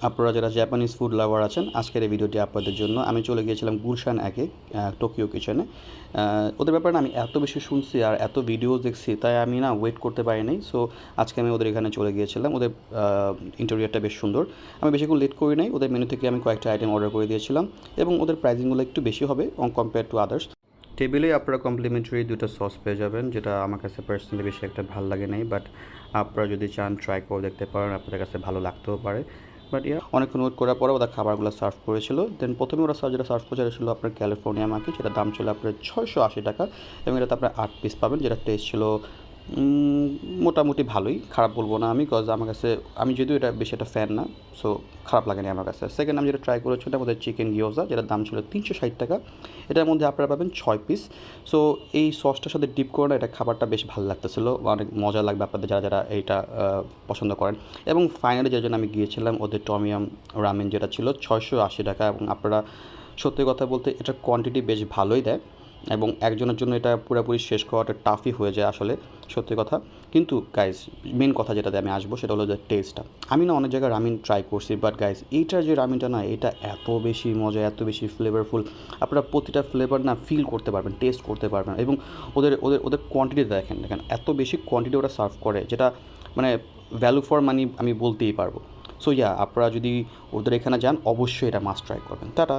আপনারা যারা Japanese food lover আছেন, আজকের এই ভিডিওটি আপনাদের জন্য। আমি চলে গিয়েছিলাম গুলশান একে টোকিও কিচেনে। ওদের ব্যাপারে না আমি এত বেশি শুনছি আর এত ভিডিও দেখছি, তাই আমি না ওয়েট করতে পারি নাই। সো আজকে আমি ওদের এখানে চলে গিয়েছিলাম। ওদের ইন্টেরিয়রটা বেশ সুন্দর। আমি বেশিক্ষণ লেট করি নাই। ওদের মেনু থেকে আমি কয়েকটা আইটেম অর্ডার করে দিয়েছিলাম এবং ওদের প্রাইসিংগুলো একটু বেশি হবে কম্পেয়ার টু আদার্স। টেবিলে আপনারা কমপ্লিমেন্টারি দুটো সস পেয়ে যাবেন, যেটা আমার কাছে পার্সোনালি বেশি একটা ভালো লাগে নাই, বাট আপনারা যদি চান ট্রাই করে দেখতে পারেন, আপনাদের কাছে ভালো লাগতেও পারে। বাট অনেকক্ষণ ওয়েট করার পরে ওরা খাবারগুলো সার্ভ করেছিল। দেন প্রথমে ওরা যেটা সার্ভ করেছে সেটা ছিল আপনার ক্যালিফোর্নিয়া মাকি, যেটা দাম ছিল আপনার 680 টাকা এবং এটাতে আপনার 8 পিস পাবেন, যেটা টেস্ট ছিল মোটামুটি ভালোই, খারাপ বলবো না আমি, কজ আমার কাছে, আমি যদিও এটা বেশি একটা ফ্যান না, সো খারাপ লাগেনি আমার কাছে। সেকেন্ড আমি যেটা ট্রাই করেছিলাম আমাদের চিকেন গিয়োজা, যেটার দাম ছিল 360 টাকা। এটার মধ্যে আপনারা পাবেন 6 পিস। সো এই সসটার সাথে ডিপ করে না, এটা খাবারটা বেশ ভালো লাগতেছিলো, অনেক মজা লাগবে আপনাদের যারা যারা এইটা পছন্দ করেন। এবং ফাইনালি যে জন্য আমি গিয়েছিলাম ওদের টমিয়াম রামেন, যেটা ছিল 680 টাকা। এবং আপনারা সত্যি কথা বলতে এটার কোয়ান্টিটি বেশ ভালোই দেয় এবং একজনের জন্য এটা পুরোপুরি শেষ করাটা টাফই হয়ে যায় আসলে, সত্যি কথা। কিন্তু গাইজ, মেন কথা যেটাতে আমি আসবো সেটা হলো যে টেস্টটা। আমি না অনেক জায়গায় রামিন ট্রাই করছি, বাট গাইজ এইটার যে রামিনটা না, এটা এত বেশি মজা, এত বেশি ফ্লেভারফুল। আপনারা প্রতিটা ফ্লেভার না ফিল করতে পারবেন, টেস্ট করতে পারবেন। এবং ওদের ওদের ওদের কোয়ান্টিটি দেখেন দেখেন, এত বেশি কোয়ান্টিটি ওরা সার্ভ করে, যেটা মানে ভ্যালু ফর মানি আমি বলতেই পারবো। সো আপনারা যদি ওদের এখানে যান অবশ্যই এটা মাস্ট ট্রাই করবেন। টাটা।